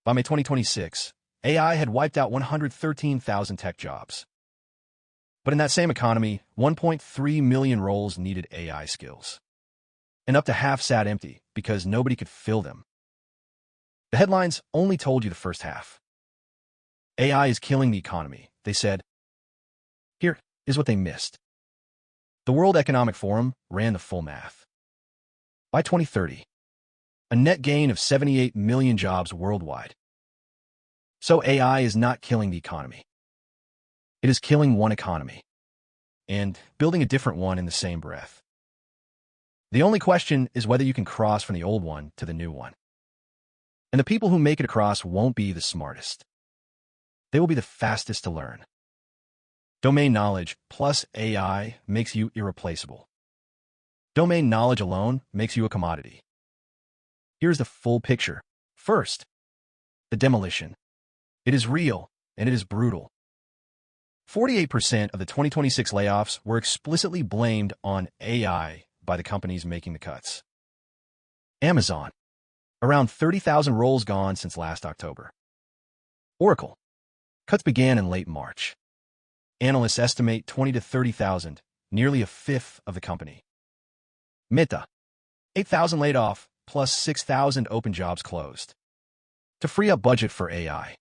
By May 2026, AI had wiped out 113,000 tech jobs. But in that same economy, 1.3 million roles needed AI skills. And up to half sat empty because nobody could fill them. The headlines only told you the first half. AI is killing the economy, they said. Here is what they missed. The World Economic Forum ran the full math. By 2030, a net gain of 78 million jobs worldwide. So AI is not killing the economy. It is killing one economy and building a different one in the same breath. The only question is whether you can cross from the old one to the new one. And the people who make it across won't be the smartest. They will be the fastest to learn. Domain knowledge plus AI makes you irreplaceable. Domain knowledge alone makes you a commodity. Here's the full picture. First, the demolition. It is real, and it is brutal. 48% of the 2026 layoffs were explicitly blamed on AI by the companies making the cuts. Amazon. Around 30,000 roles gone since last October. Oracle. Cuts began in late March. Analysts estimate 20 to 30,000, nearly a fifth of the company. Meta. 8,000 laid off, plus 6,000 open jobs closed. To free up budget for AI.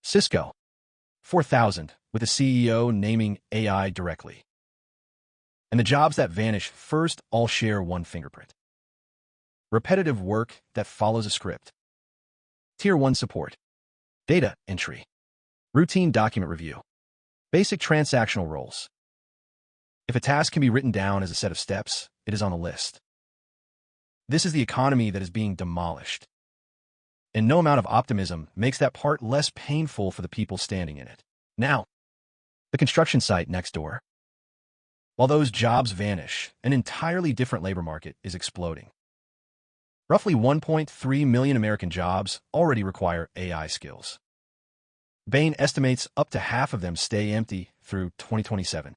Cisco. 4,000, with the CEO naming AI directly. And the jobs that vanish first all share one fingerprint. Repetitive work that follows a script. Tier 1 support. Data entry. Routine document review. Basic transactional roles. If a task can be written down as a set of steps, it is on the list. This is the economy that is being demolished. And no amount of optimism makes that part less painful for the people standing in it. Now, the construction site next door. While those jobs vanish, an entirely different labor market is exploding. Roughly 1.3 million American jobs already require AI skills. Bain estimates up to half of them stay empty through 2027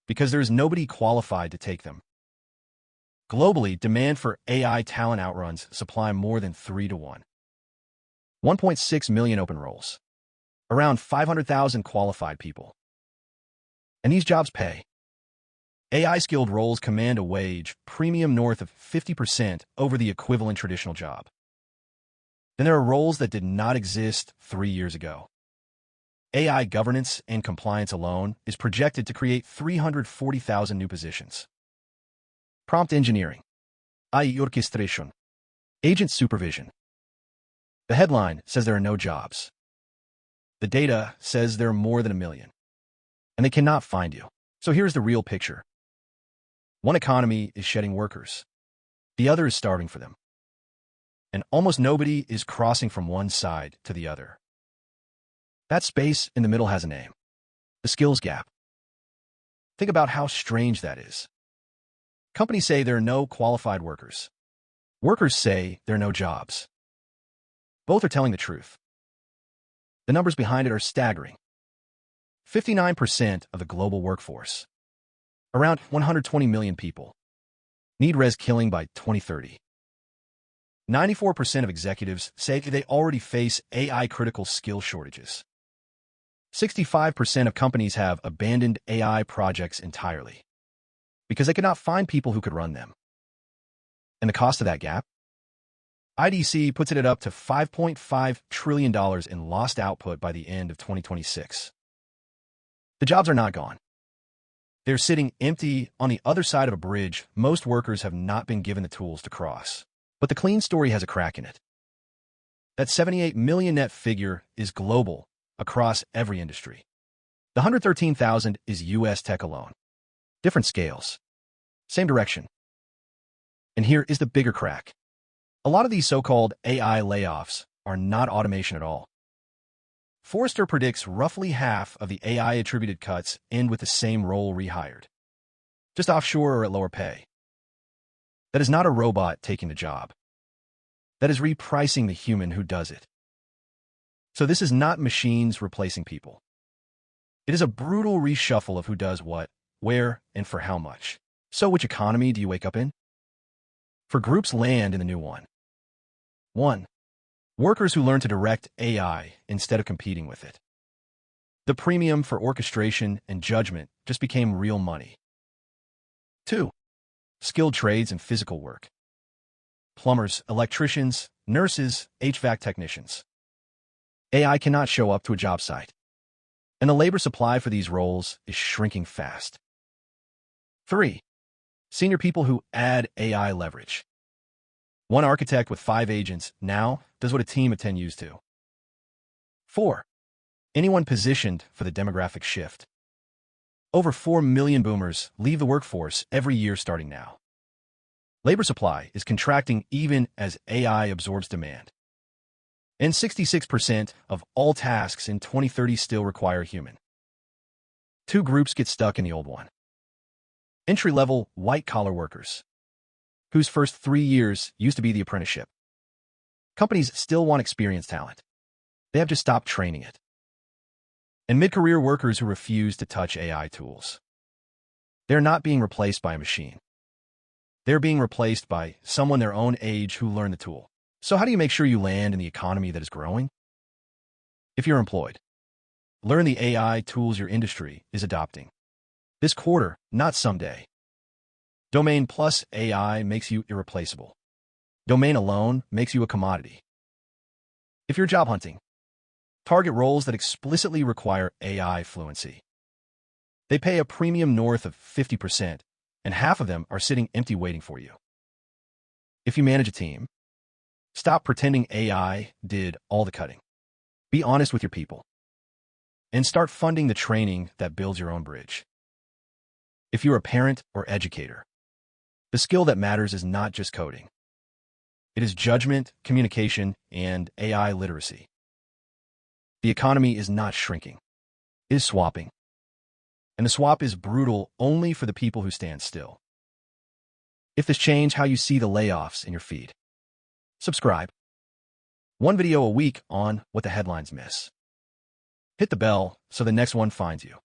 because there is nobody qualified to take them. Globally, demand for AI talent outruns supply more than 3 to 1. 1.6 million open roles. Around 500,000 qualified people. And these jobs pay. AI-skilled roles command a wage premium north of 50% over the equivalent traditional job. Then there are roles that did not exist 3 years ago. AI governance and compliance alone is projected to create 340,000 new positions. Prompt engineering, i.e. orchestration, agent supervision. The headline says there are no jobs. The data says there are more than 1 million, and they cannot find you. So here's the real picture. One economy is shedding workers. The other is starving for them. And almost nobody is crossing from one side to the other. That space in the middle has a name. The skills gap. Think about how strange that is. Companies say there are no qualified workers. Workers say there are no jobs. Both are telling the truth. The numbers behind it are staggering. 59% of the global workforce, around 120 million people, need res-killing by 2030. 94% of executives say they already face AI-critical skill shortages. 65% of companies have abandoned AI projects entirely because they could not find people who could run them. And the cost of that gap? IDC puts it at up to $5.5 trillion in lost output by the end of 2026. The jobs are not gone. They're sitting empty on the other side of a bridge most workers have not been given the tools to cross. But the clean story has a crack in it. That 78 million net figure is global, across every industry. The 113,000 is U.S. tech alone. Different scales. Same direction. And here is the bigger crack. A lot of these so-called AI layoffs are not automation at all. Forrester predicts roughly half of the AI-attributed cuts end with the same role rehired, just offshore or at lower pay. That is not a robot taking the job. That is repricing the human who does it. So this is not machines replacing people. It is a brutal reshuffle of who does what, where, and for how much. So which economy do you wake up in? For groups land in the new one. 1. Workers who learn to direct AI instead of competing with it. The premium for orchestration and judgment just became real money. 2. Skilled trades and physical work. Plumbers, electricians, nurses, HVAC technicians. AI cannot show up to a job site, and the labor supply for these roles is shrinking fast. 3. Senior people who add AI leverage. One architect with 5 agents now does what a team of 10 used to. 4. Anyone positioned for the demographic shift. Over 4 million boomers leave the workforce every year starting now. Labor supply is contracting even as AI absorbs demand. And 66% of all tasks in 2030 still require a human. 2 groups get stuck in the old one. Entry-level, white-collar workers, whose first 3 years used to be the apprenticeship. Companies still want experienced talent. They have just stopped training it. And mid-career workers who refuse to touch AI tools. They're not being replaced by a machine. They're being replaced by someone their own age who learned the tool. So how do you make sure you land in the economy that is growing? If you're employed, learn the AI tools your industry is adopting. This quarter, not someday. Domain plus AI makes you irreplaceable. Domain alone makes you a commodity. If you're job hunting, target roles that explicitly require AI fluency. They pay a premium north of 50%, and half of them are sitting empty waiting for you. If you manage a team, stop pretending AI did all the cutting. Be honest with your people. And start funding the training that builds your own bridge. If you're a parent or educator, the skill that matters is not just coding. It is judgment, communication, and AI literacy. The economy is not shrinking. It is swapping. And the swap is brutal only for the people who stand still. If this changed how you see the layoffs in your feed, subscribe. 1 video a week on what the headlines miss. Hit the bell so the next one finds you.